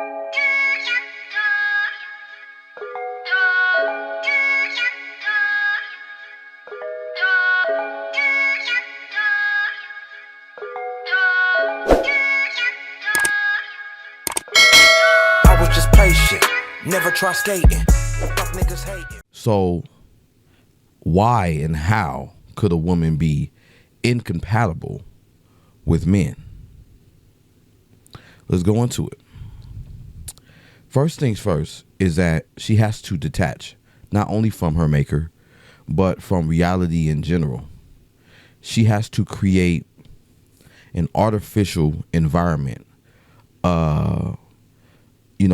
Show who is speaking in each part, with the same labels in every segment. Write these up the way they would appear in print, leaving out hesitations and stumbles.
Speaker 1: I was just patient, never try skating. Fuck niggas hating.
Speaker 2: So why and how could a woman be incompatible with men? Let's go into it. First things first is that she has to detach not only from her maker, but from reality in general. She has to create an artificial environment,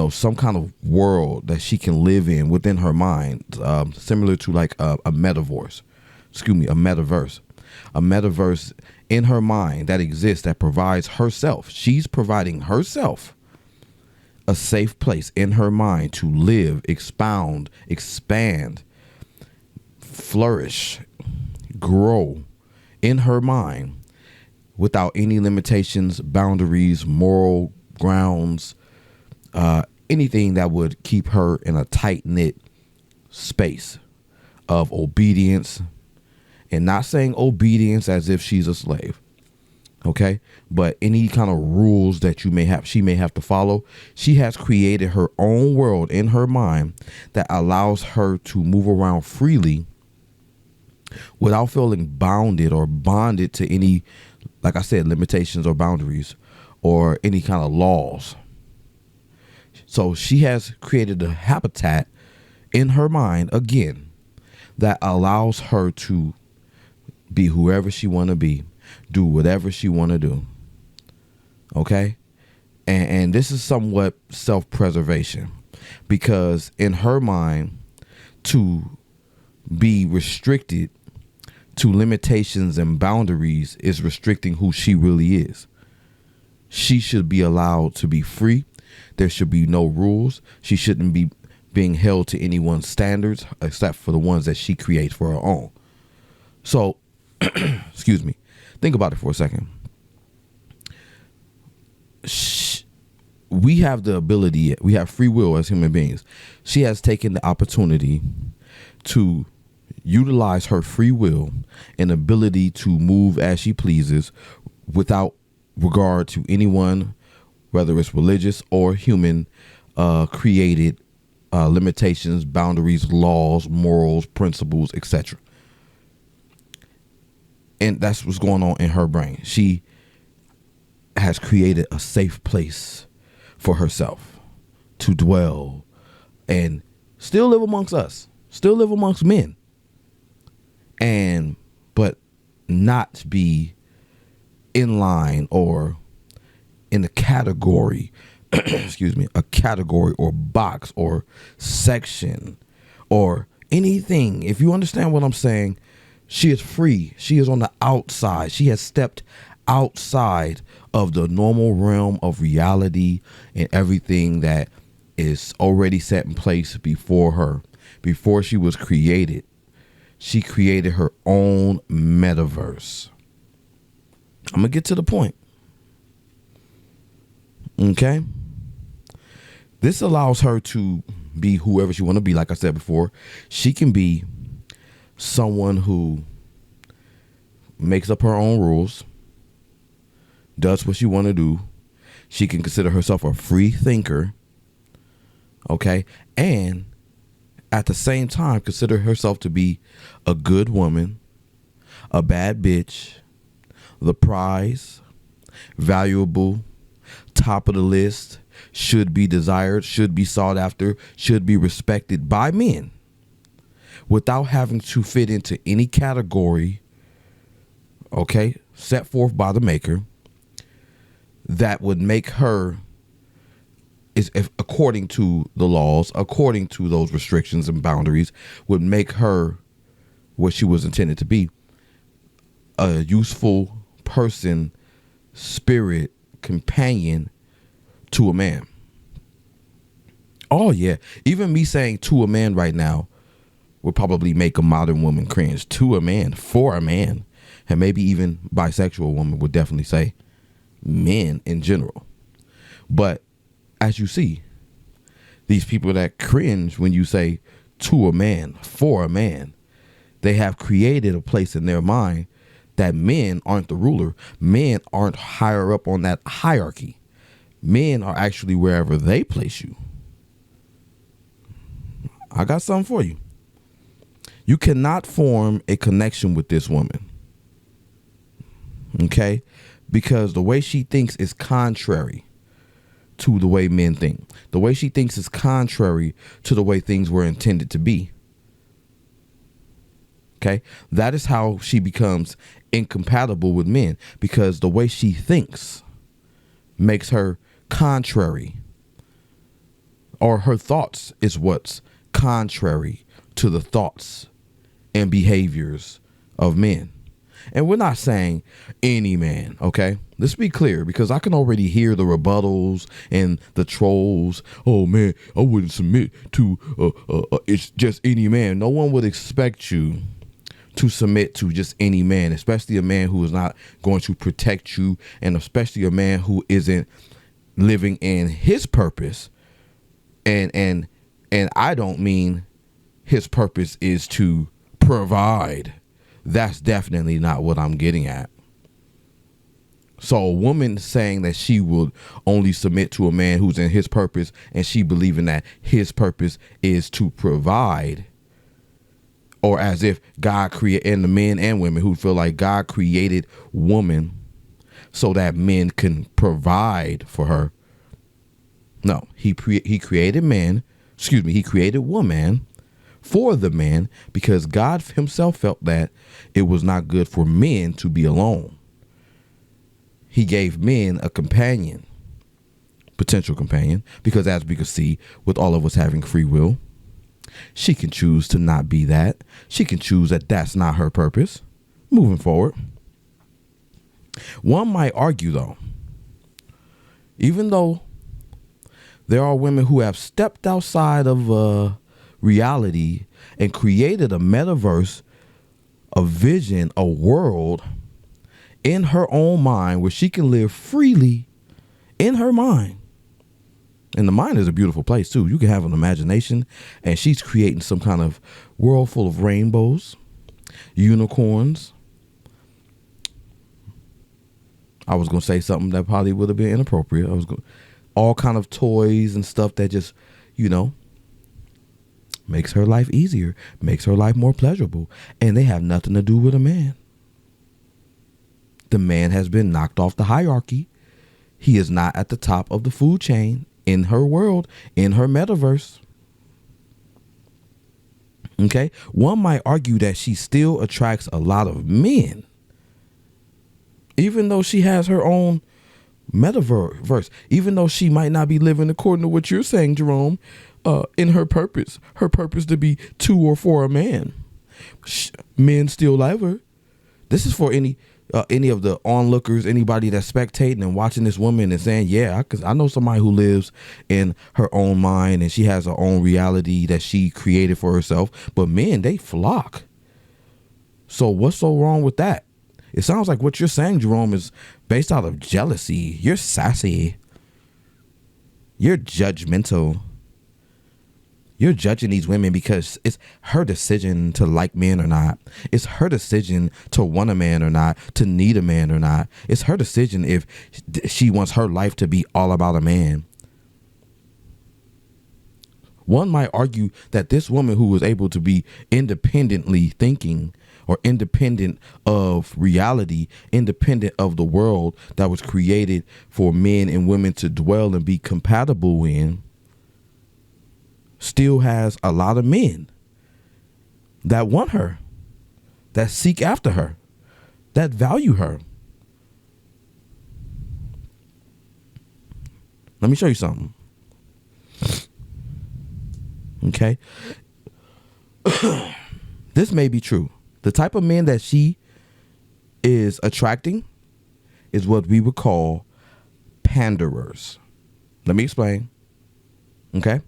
Speaker 2: some kind of world that she can live in within her mind, similar to like a metaverse. A metaverse in her mind that exists, that provides herself. She's providing herself a safe place in her mind to live, expound, expand, flourish, grow in her mind without any limitations, boundaries, moral grounds, anything that would keep her in a tight-knit space of obedience. And not saying obedience as if she's a slave, okay? But any kind of rules that she may have to follow. She has created her own world in her mind that allows her to move around freely without feeling bounded or bonded to any, like I said, limitations or boundaries or any kind of laws. So she has created a habitat in her mind, again, that allows her to be whoever she want to be, do whatever she want to do. Okay? And this is somewhat self-preservation, because in her mind, to be restricted to limitations and boundaries is restricting who she really is. She should be allowed to be free. There should be no rules. She shouldn't be being held to anyone's standards except for the ones that she creates for her own. So, excuse me, think about it for a second. We have the ability, we have free will as human beings. She has taken the opportunity to utilize her free will and ability to move as she pleases without regard to anyone, whether it's religious or human created limitations, boundaries, laws, morals, principles, etc. And that's what's going on in her brain. She has created a safe place for herself to dwell and still live amongst us, still live amongst men, but not be in line or in a category, a category or box or section or anything. If you understand what I'm saying, she is free. She is on the outside. She has stepped outside of the normal realm of reality and everything that is already set in place before her. Before she was created, she created her own metaverse. I'm going to get to the point. Okay? This allows her to be whoever she want to be. Like I said before, she can be someone who makes up her own rules, does what she want to do. She can consider herself a free thinker, okay? And at the same time, consider herself to be a good woman, a bad bitch, the prize, valuable, top of the list, should be desired, should be sought after, should be respected by men, without having to fit into any category, okay, set forth by the maker, that would make her, if according to the laws, according to those restrictions and boundaries, would make her what she was intended to be, a useful person, spirit, companion to a man. Oh yeah, even me saying to a man right now would probably make a modern woman cringe. To a man, for a man, and maybe even bisexual woman would definitely say men in general. But as you see, these people that cringe when you say to a man, for a man, they have created a place in their mind that men aren't the ruler. Men aren't higher up on that hierarchy. Men are actually wherever they place you. I got something for you. You cannot form a connection with this woman. Okay? Because the way she thinks is contrary to the way men think. The way she thinks is contrary to the way things were intended to be. Okay? That is how she becomes incompatible with men, because the way she thinks makes her contrary, or her thoughts is what's contrary to the thoughts and behaviors of men. And we're not saying any man, okay? Let's be clear, because I can already hear the rebuttals and the trolls. Oh man, I wouldn't submit to it's just any man. No one would expect you to submit to just any man, especially a man who is not going to protect you, and especially a man who isn't living in his purpose. And I don't mean his purpose is to provide. That's definitely not what I'm getting at. So a woman saying that she would only submit to a man who's in his purpose, and she believing that his purpose is to provide, or as if God created, and the men and women who feel like God created woman so that men can provide for her. No, he created man. He created woman for the man, because God himself felt that it was not good for men to be alone. He gave men a companion, potential companion, because as we can see, with all of us having free will, she can choose to not be that. She can choose that that's not her purpose. Moving forward, one might argue, though, even though there are women who have stepped outside of reality and created a metaverse, a vision, a world in her own mind where she can live freely in her mind. And the mind is a beautiful place too. You can have an imagination, and she's creating some kind of world full of rainbows, unicorns. I was going to say something that probably would have been inappropriate. All kind of toys and stuff that just, makes her life easier, makes her life more pleasurable. And they have nothing to do with a man. The man has been knocked off the hierarchy. He is not at the top of the food chain in her world, in her metaverse. Okay. One might argue that she still attracts a lot of men, even though she has her own metaverse, even though she might not be living according to what you're saying, Jerome, in her purpose to be to or for a man. Men still love her. This is for any of the onlookers, anybody that's spectating and watching this woman and saying, yeah, I know somebody who lives in her own mind and she has her own reality that she created for herself. But men, they flock. So what's so wrong with that? It sounds like what you're saying, Jerome, is based out of jealousy. You're sassy. You're judgmental. You're judging these women because it's her decision to like men or not. It's her decision to want a man or not, to need a man or not. It's her decision if she wants her life to be all about a man. One might argue that this woman who was able to be independently thinking, or independent of reality, independent of the world that was created for men and women to dwell and be compatible in, still has a lot of men that want her, that seek after her, that value her. Let me show you something. Okay. This may be true. The type of men that she is attracting is what we would call panderers. Let me explain. Okay.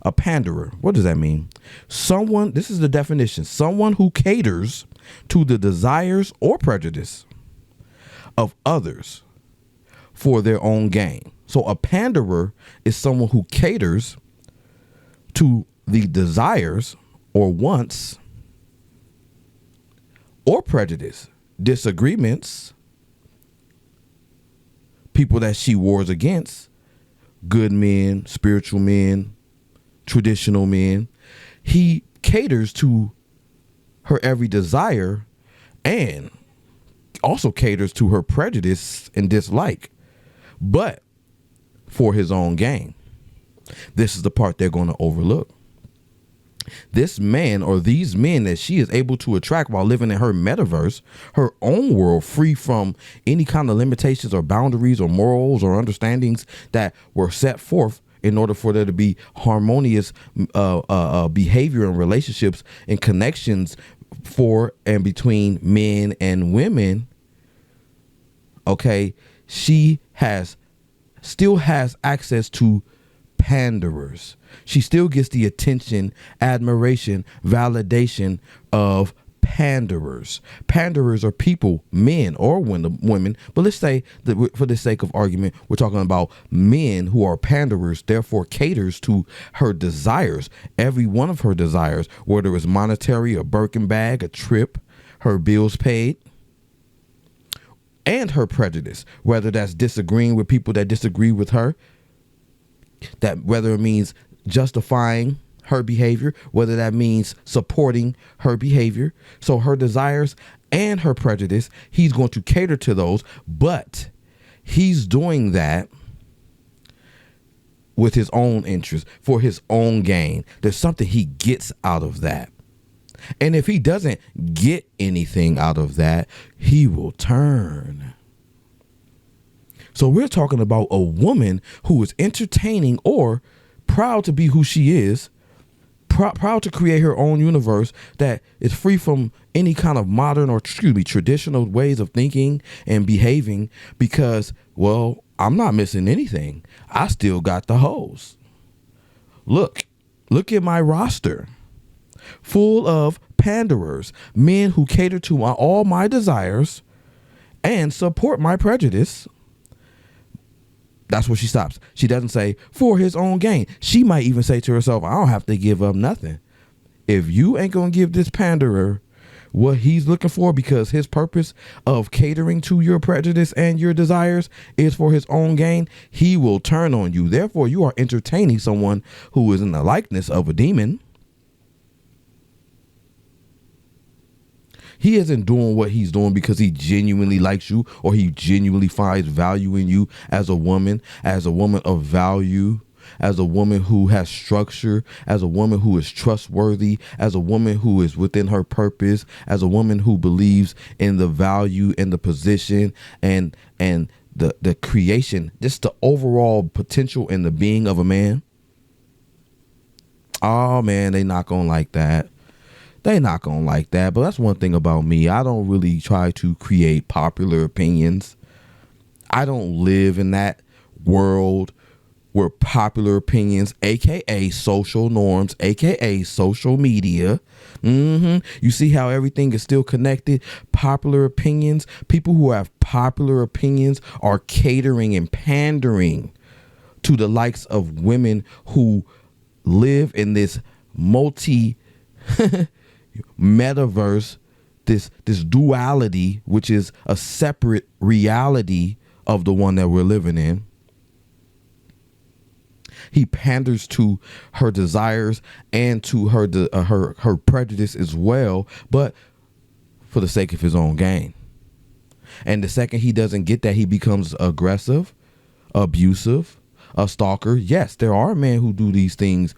Speaker 2: A panderer. What does that mean? Someone, this is the definition, someone who caters to the desires or prejudice of others for their own gain. So a panderer is someone who caters to the desires or wants or prejudice, disagreements, people that she wars against, good men, spiritual men, traditional men. He caters to her every desire and also caters to her prejudice and dislike, but for his own gain. This is the part they're going to overlook. This man or these men that she is able to attract while living in her metaverse, her own world, free from any kind of limitations or boundaries or morals or understandings that were set forth in order for there to be harmonious behavior and relationships and connections for and between men and women. Okay, she still has access to panderers. She still gets the attention, admiration, validation of panderers. Panderers are people, men or women, but let's say that for the sake of argument, we're talking about men who are panderers, therefore caters to her desires, every one of her desires, whether it's monetary, a Birkin bag, a trip, her bills paid, and her prejudice, whether that's disagreeing with people that disagree with her, that whether it means justifying her behavior, whether that means supporting her behavior. So her desires and her prejudice, he's going to cater to those, but he's doing that with his own interest, for his own gain. There's something he gets out of that. And if he doesn't get anything out of that, he will turn. So we're talking about a woman who is entertaining or proud to be who she is, proud to create her own universe that is free from any kind of modern or traditional ways of thinking and behaving, because, well, I'm not missing anything. I still got the hoes. Look at my roster, full of panderers, men who cater to all my desires and support my prejudice. That's where she stops. She doesn't say for his own gain. She might even say to herself, I don't have to give up nothing. If you ain't going to give this panderer what he's looking for, because his purpose of catering to your prejudice and your desires is for his own gain, he will turn on you. Therefore, you are entertaining someone who is in the likeness of a demon. He isn't doing what he's doing because he genuinely likes you or he genuinely finds value in you as a woman of value, as a woman who has structure, as a woman who is trustworthy, as a woman who is within her purpose, as a woman who believes in the value and the position and the creation, just the overall potential and the being of a man. Oh man, they not gonna like that. They not gonna like that. But that's one thing about me. I don't really try to create popular opinions. I don't live in that world where popular opinions, aka social norms, aka social media. You see how everything is still connected? Popular opinions. People who have popular opinions are catering and pandering to the likes of women who live in this metaverse, this duality, which is a separate reality of the one that we're living in. He panders to her desires and to her prejudice as well, but for the sake of his own gain. And the second he doesn't get that, he becomes aggressive, abusive, a stalker. Yes, there are men who do these things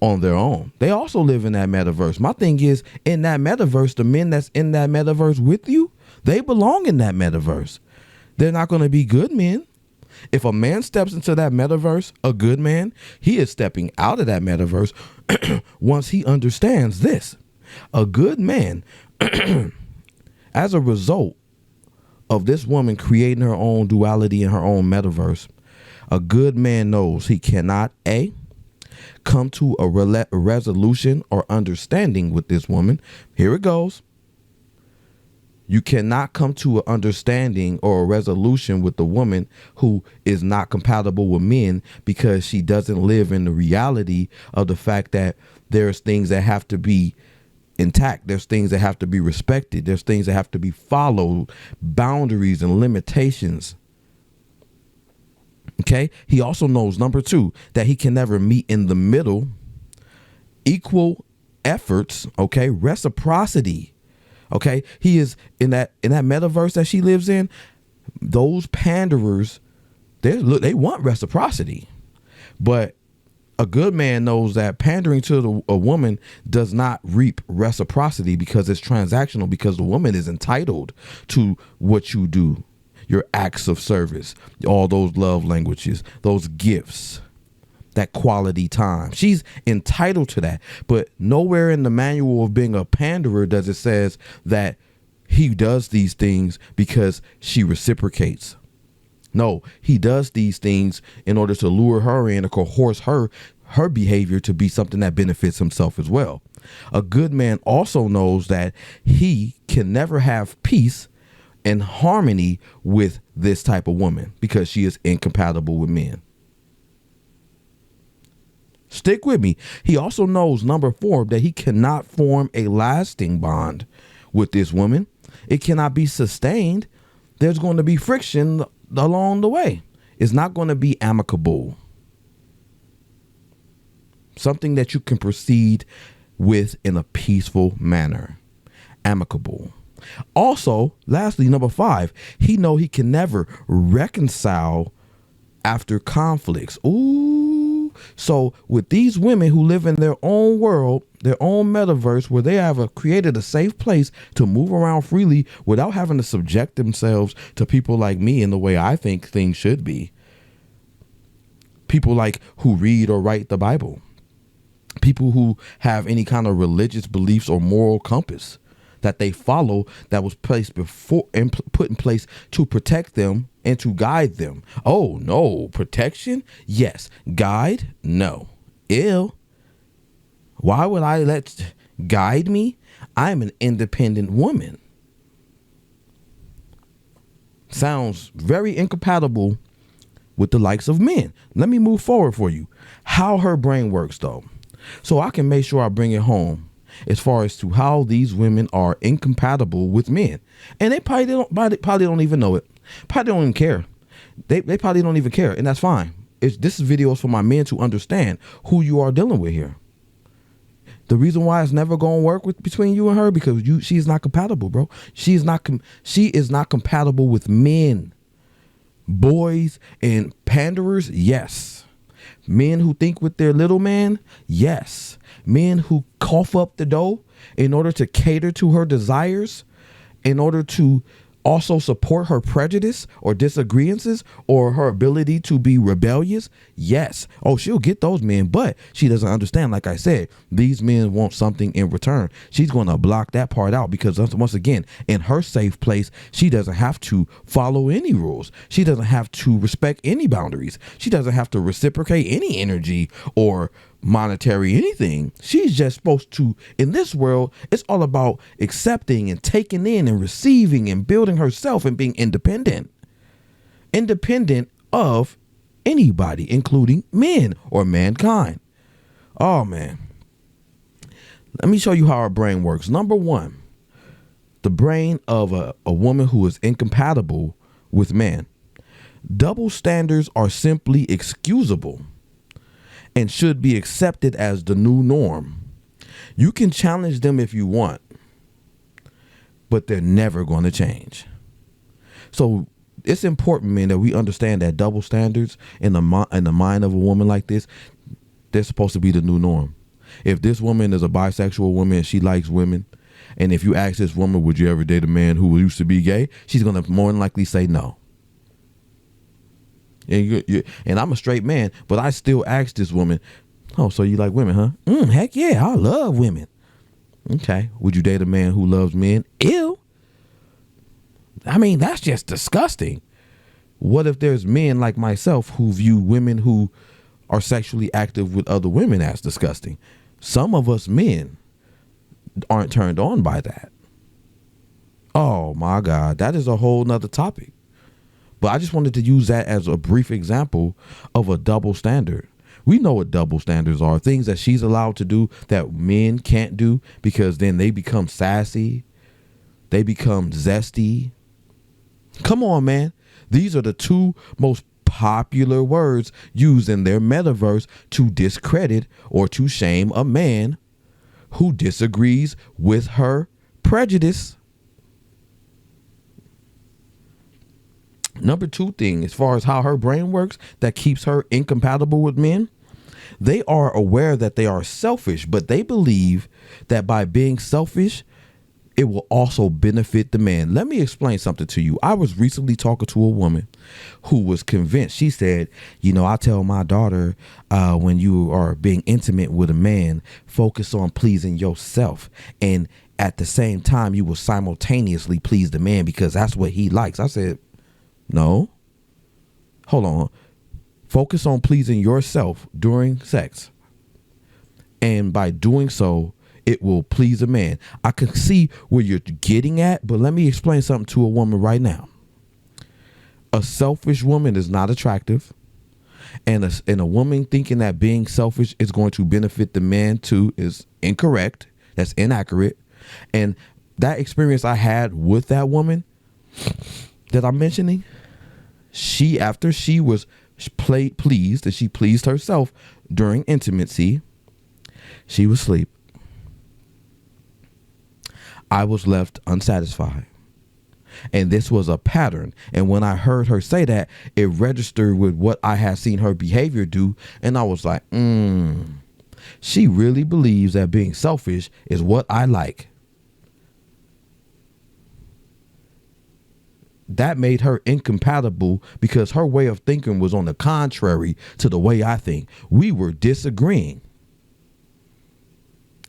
Speaker 2: on their own. They also live in that metaverse. My thing is, in that metaverse, the men that's in that metaverse with you, they belong in that metaverse. They're not going to be good men. If a man steps into that metaverse, a good man, he is stepping out of that metaverse once he understands this. A good man, as a result of this woman creating her own duality in her own metaverse, a good man knows he cannot, come to a resolution or understanding with this woman. Here it goes. You cannot come to an understanding or a resolution with a woman who is not compatible with men because she doesn't live in the reality of the fact that there's things that have to be intact. There's things that have to be respected. There's things that have to be followed, boundaries and limitations. Okay. He also knows, number 2, that he can never meet in the middle, equal efforts. Okay. Reciprocity. Okay. He is in that metaverse that she lives in. Those panderers, they want reciprocity, but a good man knows that pandering to a woman does not reap reciprocity because it's transactional, because the woman is entitled to what you do, your acts of service, all those love languages, those gifts, that quality time. She's entitled to that. But nowhere in the manual of being a panderer does it says that he does these things because she reciprocates. No, he does these things in order to lure her in or coerce her behavior to be something that benefits himself as well. A good man also knows that he can never have peace and harmony with this type of woman because she is incompatible with men. Stick with me. He also knows, number 4, that he cannot form a lasting bond with this woman. It cannot be sustained. There's going to be friction along the way. It's not going to be amicable. Something that you can proceed with in a peaceful manner. Amicable. Also, lastly, number 5, he know he can never reconcile after conflicts. Ooh. So with these women who live in their own world, their own metaverse, where they have created a safe place to move around freely without having to subject themselves to people like me in the way I think things should be. People like who read or write the Bible. People who have any kind of religious beliefs or moral compass that they follow, that was placed before and put in place to protect them and to guide them. Oh no, protection? Yes. Guide? No. Ew. Why would I let guide me? I'm an independent woman. Sounds very incompatible with the likes of men. Let me move forward for you. How her brain works though. So I can make sure I bring it home as far as to how these women are incompatible with men. And they probably don't even know it. Probably don't even care. They probably don't even care. And that's fine. This video is for my men to understand who you are dealing with here. The reason why it's never going to work between you and her, because she's not compatible, bro. She is not compatible with men. Boys and panderers, yes. Men who think with their little man, yes. Men who cough up the dough in order to cater to her desires, in order to also support her prejudice or disagreements or her ability to be rebellious. Yes. Oh, she'll get those men, but she doesn't understand. Like I said, these men want something in return. She's going to block that part out because once again, in her safe place, she doesn't have to follow any rules. She doesn't have to respect any boundaries. She doesn't have to reciprocate any energy or monetary anything. She's just supposed to, in this world, it's all about accepting and taking in and receiving and building herself and being independent of anybody, including men or mankind. Oh man, let me show you how our brain works. Number 1, the brain of a woman who is incompatible with man. Double standards are simply excusable and should be accepted as the new norm. You can challenge them if you want, but they're never going to change. So it's important, man, that we understand that double standards in the mind of a woman like this, they're supposed to be the new norm. If this woman is a bisexual woman and she likes women, and if you ask this woman, would you ever date a man who used to be gay? She's going to more than likely say no. And I'm a straight man, but I still ask this woman, oh, so you like women, huh? Heck yeah, I love women. Okay. Would you date a man who loves men? Ew. I mean, that's just disgusting. What if there's men like myself who view women who are sexually active with other women as disgusting? Some of us men aren't turned on by that. Oh my God, that is a whole nother topic. But I just wanted to use that as a brief example of a double standard. We know what double standards are, things that she's allowed to do that men can't do, because then they become sassy, they become zesty. Come on, man. These are the two most popular words used in their metaverse to discredit or to shame a man who disagrees with her prejudice. Number two thing, as far as how her brain works, that keeps her incompatible with men, they are aware that they are selfish, but they believe that by being selfish, it will also benefit the man. Let me explain something to you. I was recently talking to a woman who was convinced. She said, I tell my daughter, when you are being intimate with a man, focus on pleasing yourself. And at the same time, you will simultaneously please the man because that's what he likes. I said, no, hold on. Focus on pleasing yourself during sex. And by doing so, it will please a man. I can see where you're getting at, but let me explain something to a woman right now. A selfish woman is not attractive. And a woman thinking that being selfish is going to benefit the man too is incorrect. That's inaccurate. And that experience I had with that woman that I'm mentioning, after she was pleased and she pleased herself during intimacy, she was asleep. I was left unsatisfied. And this was a pattern. And when I heard her say that, it registered with what I had seen her behavior do. And I was like, she really believes that being selfish is what I like. That made her incompatible because her way of thinking was on the contrary to the way I think. We were disagreeing.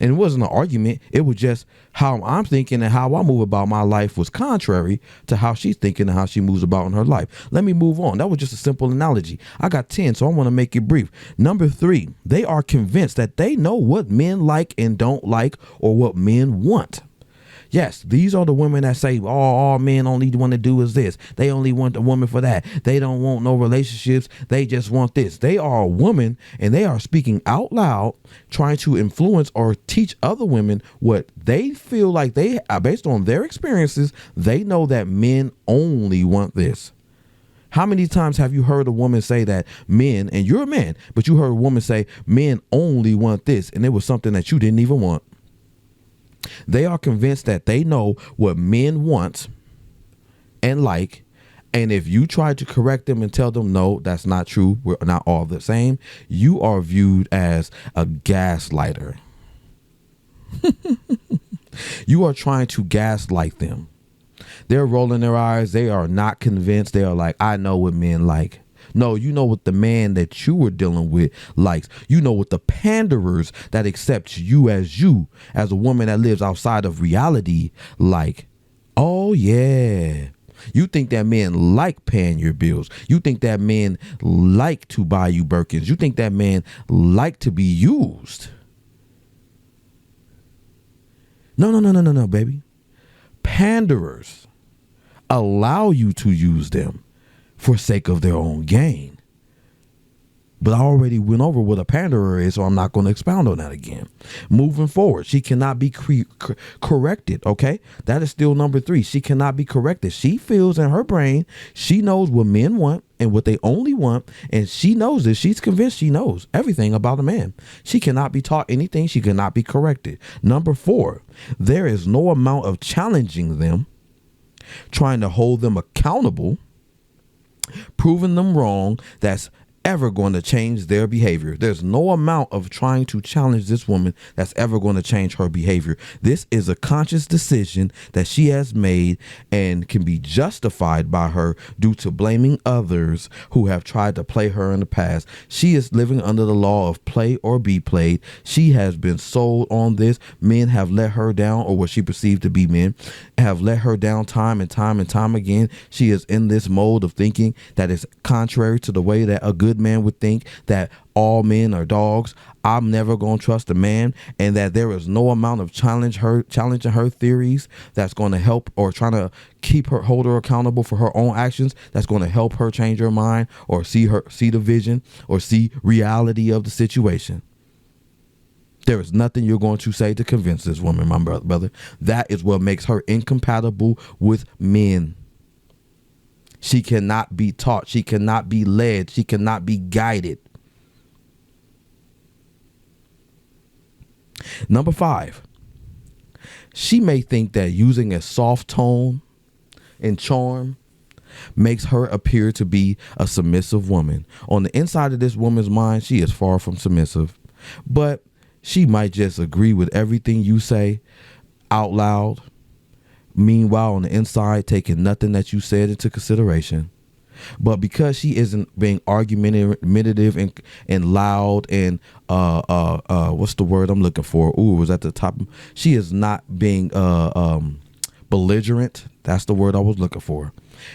Speaker 2: And it wasn't an argument. It was just how I'm thinking and how I move about my life was contrary to how she's thinking and how she moves about in her life. Let me move on. That was just a simple analogy. I got 10, so I want to make it brief. Number 3, they are convinced that they know what men like and don't like or what men want. Yes, these are the women that say, all men only want to do is this. They only want a woman for that. They don't want no relationships. They just want this. They are a woman and they are speaking out loud, trying to influence or teach other women what they feel like they, based on their experiences, they know that men only want this. How many times have you heard a woman say that men, and you're a man, but you heard a woman say men only want this, and it was something that you didn't even want? They are convinced that they know what men want and like. And if you try to correct them and tell them, no, that's not true, we're not all the same, you are viewed as a gaslighter. You are trying to gaslight them. They're rolling their eyes. They are not convinced. They are like, I know what men like. No, you know what the man that you were dealing with likes. You know what the panderers that accept you, as a woman that lives outside of reality, like. Oh, yeah. You think that men like paying your bills. You think that men like to buy you Birkins. You think that men like to be used. No, baby. Panderers allow you to use them for sake of their own gain. But I already went over what a panderer is, so I'm not going to expound on that again. Moving forward, she cannot be corrected, okay? That is still number 3. She cannot be corrected. She feels in her brain, she knows what men want and what they only want, and she knows this. She's convinced she knows everything about a man. She cannot be taught anything. She cannot be corrected. Number 4, there is no amount of challenging them, trying to hold them accountable, proving them wrong, that's ever going to change their behavior. There's no amount of trying to challenge this woman that's ever going to change her behavior. This is a conscious decision that she has made and can be justified by her due to blaming others who have tried to play her in the past. She is living under the law of play or be played. She has been sold on this. Men have let her down, or what she perceived to be men have let her down time and time and time again. She is in this mode of thinking that is contrary to the way that a good good man would think that all men are dogs. I'm never going to trust a man, and that there is no amount of challenging her theories that's going to help, or trying to hold her accountable for her own actions, that's going to help her change her mind or see the vision or see reality of the situation. There is nothing you're going to say to convince this woman, my brother. That is what makes her incompatible with men. She cannot be taught. She cannot be led. She cannot be guided. Number 5, she may think that using a soft tone and charm makes her appear to be a submissive woman. On the inside of this woman's mind, she is far from submissive, but she might just agree with everything you say out loud. Meanwhile, on the inside, taking nothing that you said into consideration. But because she isn't being argumentative and loud and what's the word I'm looking for? Ooh, it was at the top. She is not being belligerent. That's the word I was looking for.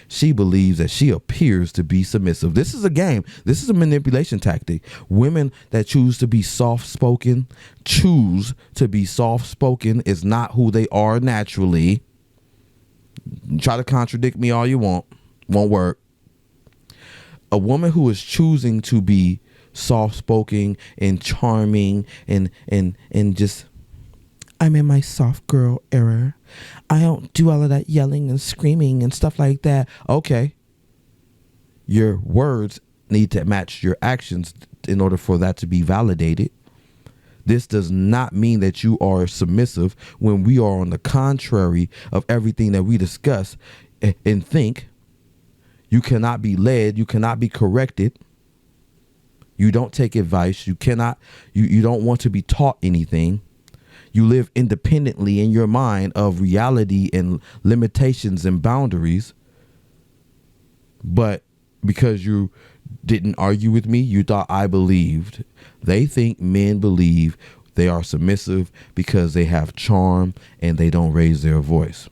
Speaker 2: She believes that she appears to be submissive. This is a game. This is a manipulation tactic. Women that choose to be soft-spoken is not who they are naturally. Try to contradict me all you want. Won't work. A woman who is choosing to be soft-spoken and charming and just, I'm in my soft girl era. I don't do all of that yelling and screaming and stuff like that. Okay. Your words need to match your actions in order for that to be validated. This does not mean that you are submissive when we are on the contrary of everything that we discuss and think. You cannot be led. You cannot be corrected. You don't take advice. You don't want to be taught anything. You live independently in your mind of reality and limitations and boundaries. But because you didn't argue with me, you thought I believed. They think men believe they are submissive because they have charm and they don't raise their voice.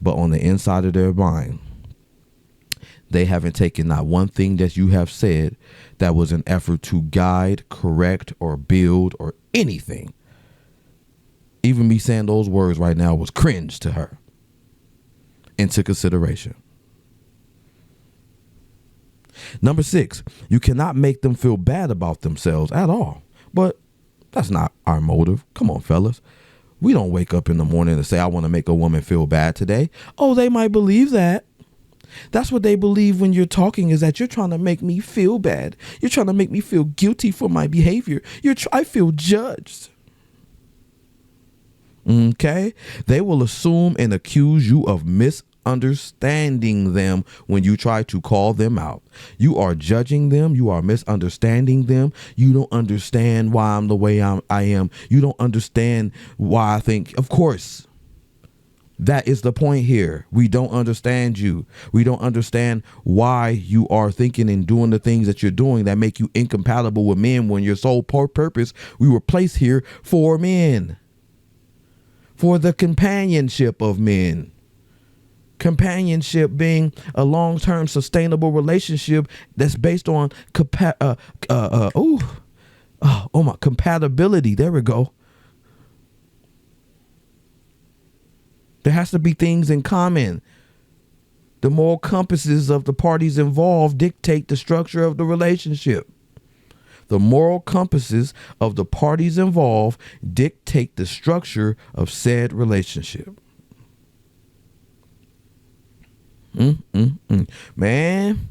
Speaker 2: But on the inside of their mind, they haven't taken not one thing that you have said that was an effort to guide, correct, or build or anything. Even me saying those words right now was cringe to her into consideration. Number 6, you cannot make them feel bad about themselves at all. But that's not our motive. Come on, fellas. We don't wake up in the morning and say, I want to make a woman feel bad today. Oh, they might believe that. That's what they believe when you're talking, is that you're trying to make me feel bad. You're trying to make me feel guilty for my behavior. I feel judged. Okay? They will assume and accuse you of misunderstanding them when you try to call them out. You are judging them. You are misunderstanding them. You don't understand why I'm the way I am. You don't understand why I think. Of course. That is the point here. We don't understand you. We don't understand why you are thinking and doing the things that you're doing that make you incompatible with men, when your sole purpose, we were placed here for men, for the companionship of men. Companionship being a long-term sustainable relationship that's based on compatibility. There we go. There has to be things in common. The moral compasses of the parties involved dictate the structure of the relationship. The moral compasses of the parties involved dictate the structure of said relationship. Man.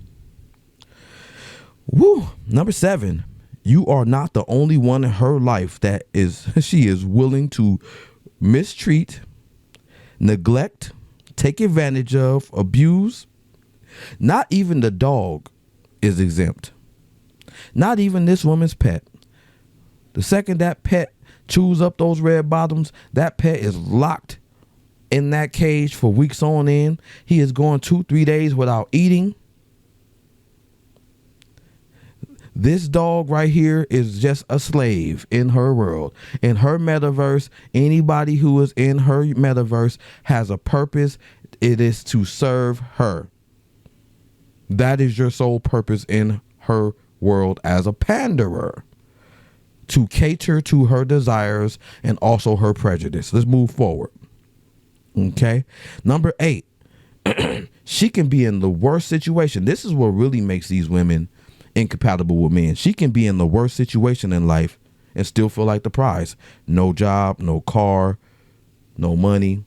Speaker 2: Woo. Number 7, you are not the only one in her life that she is willing to mistreat, neglect, take advantage of, abuse. Not even the dog is exempt. Not even this woman's pet. The second that pet chews up those red bottoms, that pet is locked in that cage for weeks on end. He is going 2-3 days without eating. This dog right here is just a slave in her world. In her metaverse, anybody who is in her metaverse has a purpose. It is to serve her. That is your sole purpose in her world as a panderer to cater to her desires and also her prejudice. Let's move forward. Okay. Number 8, she can be in the worst situation. This is what really makes these women incompatible with men. She can be in the worst situation in life and still feel like the prize. No job, no car, no money,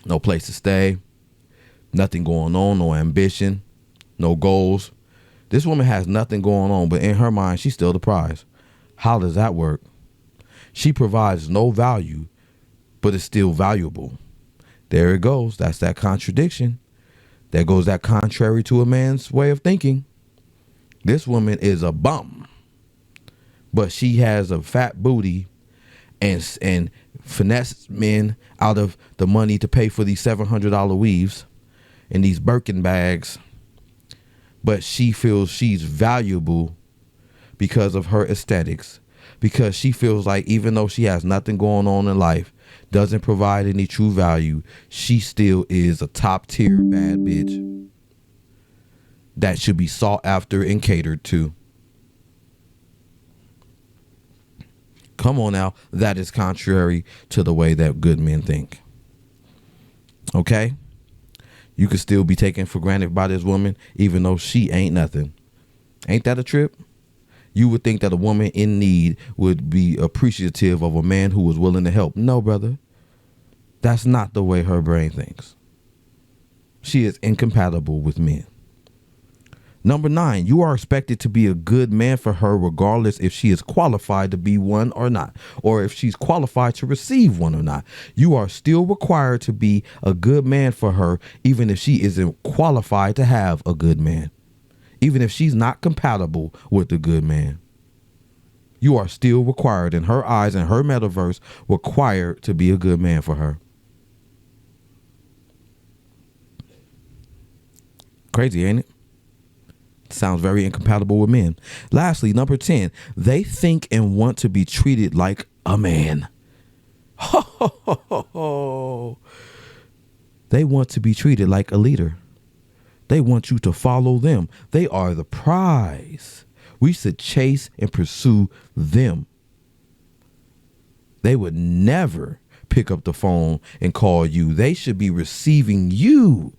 Speaker 2: no place to stay, nothing going on, no ambition, no goals. This woman has nothing going on, but in her mind, she's still the prize. How does that work? She provides no value, but is still valuable. There it goes. That's that contradiction. There goes that contrary to a man's way of thinking. This woman is a bum, but she has a fat booty and finesse men out of the money to pay for these $700 weaves and these Birkin bags. But she feels she's valuable because of her aesthetics, because she feels like even though she has nothing going on in life, doesn't provide any true value, she still is a top tier bad bitch that should be sought after and catered to. Come on now, that is contrary to the way that good men think. Okay? You could still be taken for granted by this woman even though she ain't nothing. Ain't that a trip? You would think that a woman in need would be appreciative of a man who was willing to help. No, brother. That's not the way her brain thinks. She is incompatible with men. Number 9, you are expected to be a good man for her regardless if she is qualified to be one or not, or if she's qualified to receive one or not. You are still required to be a good man for her even if she isn't qualified to have a good man. Even if she's not compatible with the good man, you are still required in her eyes and her metaverse, required to be a good man for her. Crazy, ain't it? Sounds very incompatible with men. Lastly, number 10, they think and want to be treated like a man. They want to be treated like a leader. They want you to follow them. They are the prize. We should chase and pursue them. They would never pick up the phone and call you. They should be receiving you.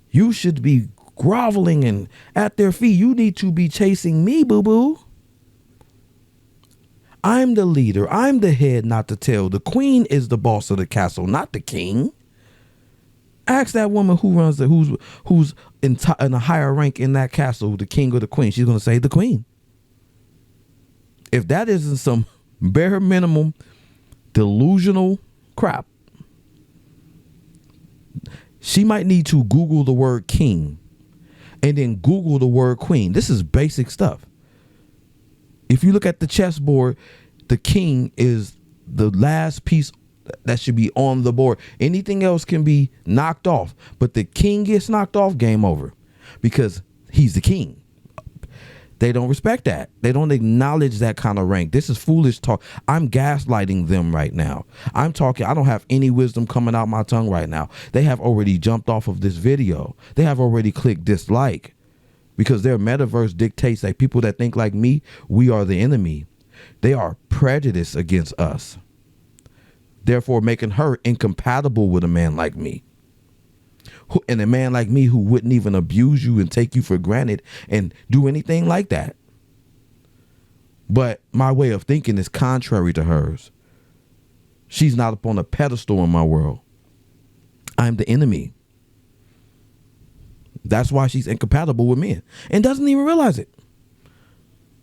Speaker 2: You should be groveling and at their feet. You need to be chasing me, boo-boo. I'm the leader. I'm the head, not the tail. The queen is the boss of the castle, not the king. Ask that woman who runs who's in a higher rank in that castle, the king or the queen. She's going to say the queen. If that isn't some bare minimum delusional crap, she might need to Google the word king and then Google the word queen. This is basic stuff. If you look at the chessboard, the king is the last piece that should be on the board. Anything else can be knocked off, but the king gets knocked off, game over, because he's the king. They don't respect that. They don't acknowledge that kind of rank. This is foolish talk. I'm gaslighting them right now. I'm talking. I don't have any wisdom coming out my tongue right now. They have already jumped off of this video. They have already clicked dislike because their metaverse dictates that people that think like me, we are the enemy. They are prejudiced against us, therefore making her incompatible with a man like me. And a man like me who wouldn't even abuse you and take you for granted and do anything like that. But my way of thinking is contrary to hers. She's not up on a pedestal in my world. I'm the enemy. That's why she's incompatible with men and doesn't even realize it.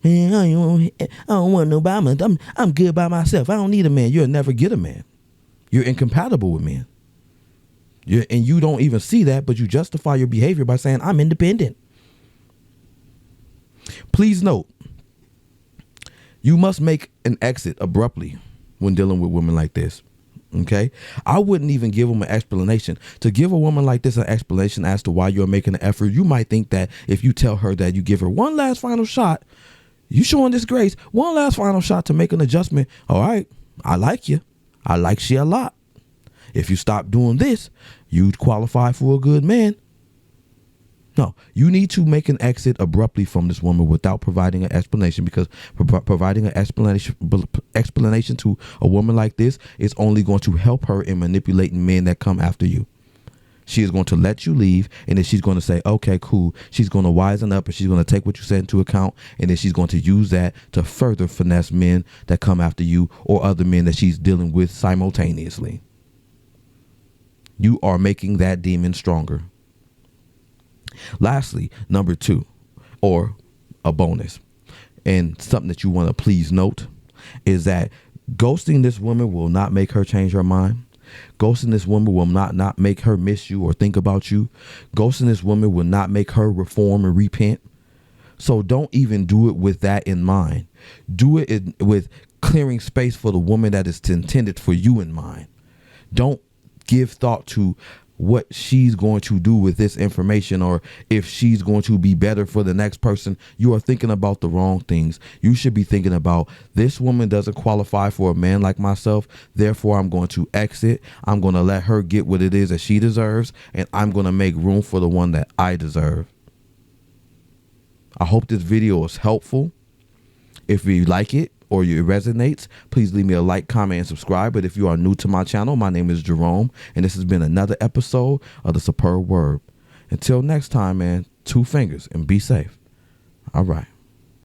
Speaker 2: Man, I don't want nobody. I'm good by myself. I don't need a man. You'll never get a man. You're incompatible with men. And you don't even see that, but you justify your behavior by saying, I'm independent. Please note, you must make an exit abruptly when dealing with women like this. Okay? I wouldn't even give them an explanation. To give a woman like this an explanation as to why you're making an effort, you might think that if you tell her that you give her one last final shot, you showing this grace, one last final shot to make an adjustment. All right, I like you. I like you a lot. If you stop doing this, you'd qualify for a good man. No, you need to make an exit abruptly from this woman without providing an explanation, because providing an explanation to a woman like this is only going to help her in manipulating men that come after you. She is going to let you leave, and then she's going to say, okay, cool. She's going to wisen up, and she's going to take what you said into account, and then she's going to use that to further finesse men that come after you or other men that she's dealing with simultaneously. You are making that demon stronger. Lastly, number 2, or a bonus, and something that you want to please note, is that ghosting this woman will not make her change her mind. Ghosting this woman will not make her miss you or think about you. Ghosting this woman will not make her reform and repent. So don't even do it with that in mind. Do it with clearing space for the woman that is intended for you in mind. Don't give thought to what she's going to do with this information, or if she's going to be better for the next person. You are thinking about the wrong things. You should be thinking about, this woman doesn't qualify for a man like myself, therefore I'm going to exit. I'm going to let her get what it is that she deserves, and I'm going to make room for the one that I deserve. I hope this video is helpful. If you like it or it resonates, please leave me a like, comment, and subscribe. But if you are new to my channel, my name is Jerome, and this has been another episode of The Superb Word. Until next time, man, 2 fingers and be safe. All right.